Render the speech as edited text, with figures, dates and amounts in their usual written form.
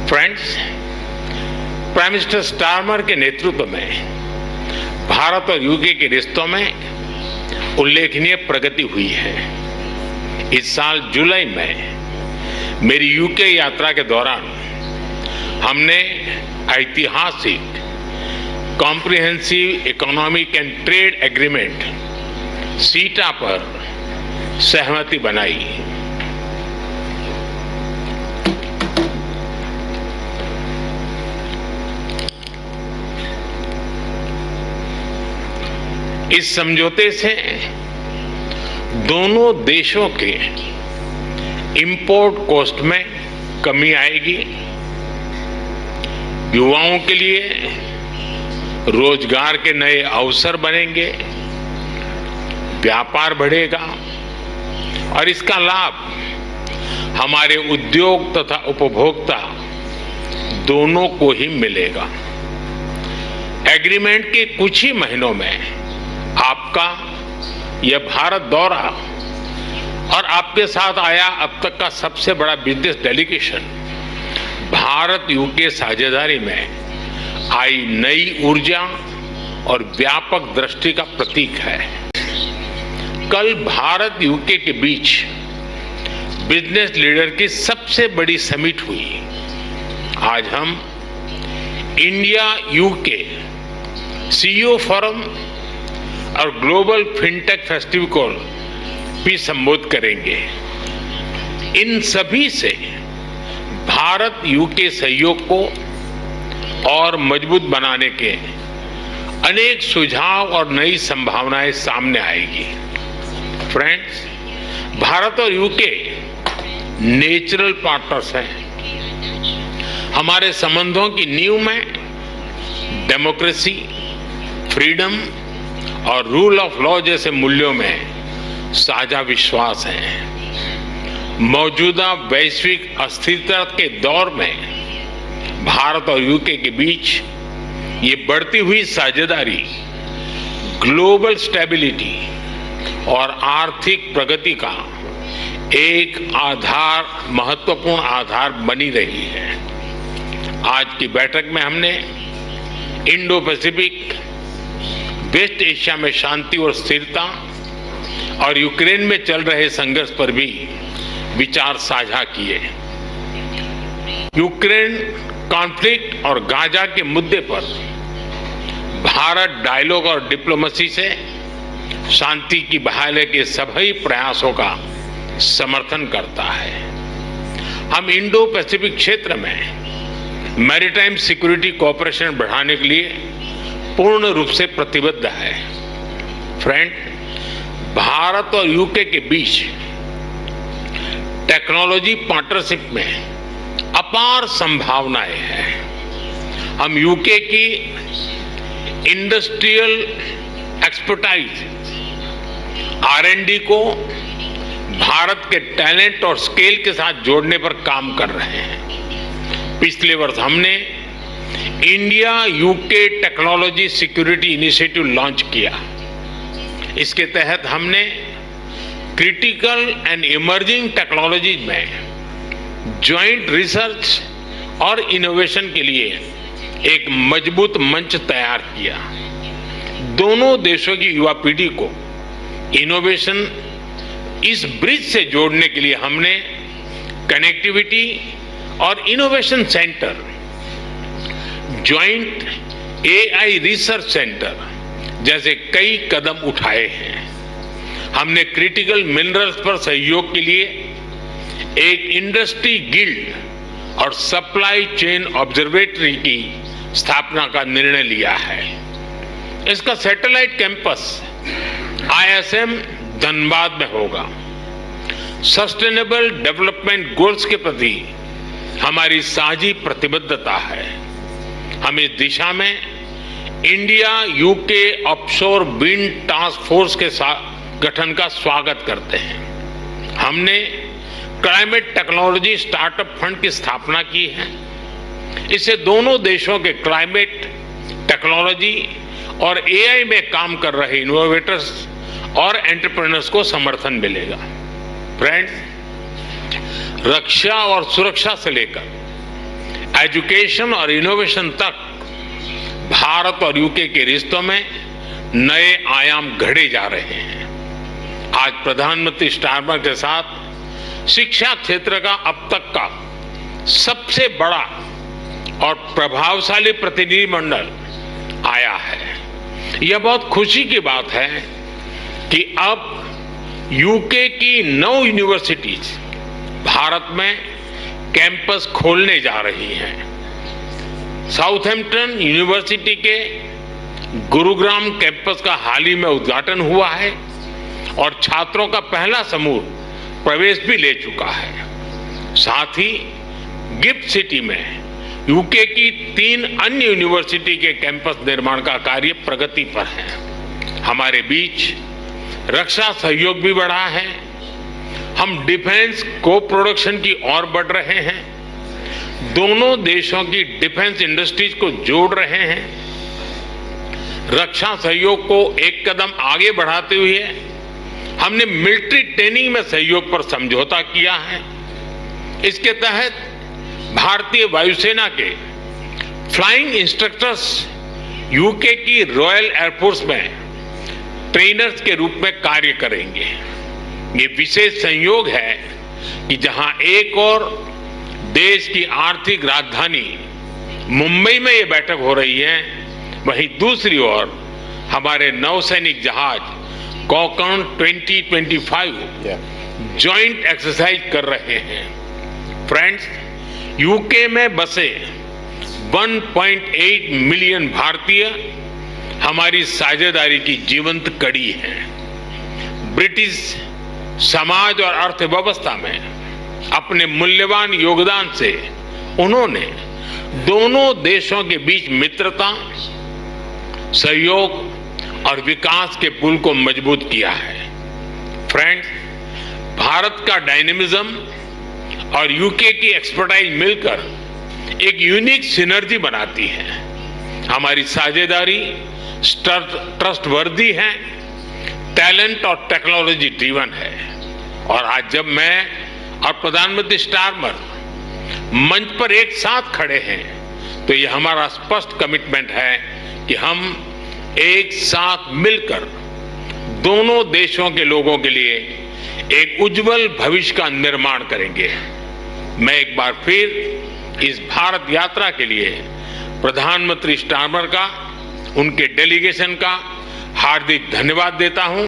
Friends, prime minister Starmer के नेतृत्व में भारत और यूके के रिश्तों में उल्लेखनीय प्रगति हुई है। इस साल जुलाई में मेरी यूके यात्रा के दौरान हमने ऐतिहासिक comprehensive economic and trade agreement सीटा पर सहमति बनाई। इस समझौते से दोनों देशों के इंपोर्ट कॉस्ट में कमी आएगी, युवाओं के लिए रोजगार के नए अवसर बनेंगे, व्यापार बढ़ेगा और इसका लाभ हमारे उद्योग तथा उपभोक्ता दोनों को ही मिलेगा। एग्रीमेंट के कुछ ही महीनों में आपका यह भारत दौरा और आपके साथ आया अब तक का सबसे बड़ा बिजनेस डेलीगेशन भारत यूके साझेदारी में आई नई ऊर्जा और व्यापक दृष्टि का प्रतीक है। कल भारत यूके के बीच बिजनेस लीडर की सबसे बड़ी समिट हुई। आज हम इंडिया यूके सीईओ फोरम और ग्लोबल फिनटेक फेस्टिवल को भी संबोधित करेंगे। इन सभी से भारत यूके सहयोग को और मजबूत बनाने के अनेक सुझाव और नई संभावनाएं सामने आएगी। फ्रेंड्स, भारत और यूके नेचुरल पार्टनर्स हैं। हमारे संबंधों की नींव में डेमोक्रेसी, फ्रीडम और रूल ऑफ लॉ जैसे मूल्यों में साझा विश्वास है। मौजूदा वैश्विक अस्थिरता के दौर में भारत और यूके के बीच ये बढ़ती हुई साझेदारी ग्लोबल स्टेबिलिटी और आर्थिक प्रगति का एक महत्वपूर्ण आधार बनी रही है। आज की बैठक में हमने इंडो पैसिफिक, वेस्ट एशिया में शांति और स्थिरता और यूक्रेन में चल रहे संघर्ष पर भी विचार साझा किए। यूक्रेन कॉन्फ्लिक्ट और गाजा के मुद्दे पर भारत डायलॉग और डिप्लोमेसी से शांति की बहाली के सभी प्रयासों का समर्थन करता है। हम इंडो पैसिफिक क्षेत्र में मैरीटाइम सिक्योरिटी कोऑपरेशन बढ़ाने के लिए पूर्ण रूप से प्रतिबद्ध है। फ्रेंड, भारत और यूके के बीच टेक्नोलॉजी पार्टनरशिप में अपार संभावनाएं हैं। हम यूके की इंडस्ट्रियल एक्सपर्टाइज R&D को भारत के टैलेंट और स्केल के साथ जोड़ने पर काम कर रहे हैं। पिछले वर्ष हमने India UK technology security initiative launch किया। इसके तहत हमने क्रिटिकल एंड इमर्जिंग टेक्नोलॉजीज में ज्वाइंट रिसर्च और इनोवेशन के लिए एक मजबूत मंच तैयार किया। दोनों देशों की युवा पीढ़ी को इनोवेशन इस ब्रिज से जोड़ने के लिए हमने कनेक्टिविटी और innovation centre, joint AI research centre जैसे कई कदम उठाए हैं। हमने क्रिटिकल मिनरल्स पर सहयोग के लिए एक इंडस्ट्री गिल्ड और सप्लाई चेन ऑब्जर्वेटरी की स्थापना का निर्णय लिया है। इसका सैटेलाइट कैंपस ISM धनबाद में होगा। सस्टेनेबल डेवलपमेंट गोल्स के प्रति हमारी साझी प्रतिबद्धता है। हम इस दिशा में India UK offshore wind task force के गठन का स्वागत करते हैं। हमने क्लाइमेट टेक्नोलॉजी स्टार्टअप फंड की स्थापना की है। इससे दोनों देशों के क्लाइमेट टेक्नोलॉजी और AI में काम कर रहे इनोवेटर्स और एंटरप्रेन्योर्स को समर्थन मिलेगा। फ्रेंड्स, रक्षा और सुरक्षा से लेकर एजुकेशन और इनोवेशन तक भारत और यूके के रिश्तों में नए आयाम गढ़े जा रहे हैं। आज प्रधानमंत्री स्टारमर के साथ शिक्षा क्षेत्र का अब तक का सबसे बड़ा और प्रभावशाली प्रतिनिधिमंडल आया है। यह बहुत खुशी की बात है कि अब यूके की 9 यूनिवर्सिटीज भारत में कैंपस खोलने जा रही हैं। साउथहैम्पटन यूनिवर्सिटी के गुरुग्राम कैंपस का हाल ही में उद्घाटन हुआ है और छात्रों का पहला समूह प्रवेश भी ले चुका है। साथ ही गिफ्ट सिटी में यूके की 3 अन्य यूनिवर्सिटी के कैंपस निर्माण का कार्य प्रगति पर है। हमारे बीच रक्षा सहयोग भी बढ़ा है। हम डिफेंस को प्रोडक्शन की ओर बढ़ रहे हैं। दोनों देशों की डिफेंस इंडस्ट्रीज को जोड़ रहे हैं। रक्षा सहयोग को एक कदम आगे बढ़ाते हुए हमने मिलिट्री ट्रेनिंग में सहयोग पर समझौता किया है। इसके तहत भारतीय वायुसेना के फ्लाइंग इंस्ट्रक्टर्स यूके की रॉयल एयरफोर्स में ट्रेनर्स के रूप में कार्य करेंगे। ये विशेष संयोग है कि जहां एक और देश की आर्थिक राजधानी मुंबई में ये बैठक हो रही है, वहीं दूसरी ओर हमारे नौसैनिक जहाज कोकण 2025 जॉइंट एक्सरसाइज कर रहे हैं। फ्रेंड्स, यूके में बसे 1.8 मिलियन भारतीय हमारी साझेदारी की जीवंत कड़ी है। ब्रिटिश समाज और अर्थव्यवस्था में अपने मूल्यवान योगदान से उन्होंने दोनों देशों के बीच मित्रता, सहयोग और विकास के पुल को मजबूत किया है। फ्रेंड्स, भारत का डायनेमिज्म और यूके की एक्सपर्टाइज मिलकर एक यूनिक सिनर्जी बनाती है। हमारी साझेदारी ट्रस्टवर्दी है, टैलेंट और टेक्नोलॉजी ड्रिवन है। और आज जब मैं और प्रधानमंत्री स्टारमर मंच पर एक साथ खड़े हैं, तो ये हमारा स्पष्ट कमिटमेंट है कि हम एक साथ मिलकर दोनों देशों के लोगों के लिए एक उज्जवल भविष्य का निर्माण करेंगे। मैं एक बार फिर इस भारत यात्रा के लिए प्रधानमंत्री स्टारमर का, उनके डेलीगेशन का हार्दिक धन्यवाद देता हूं।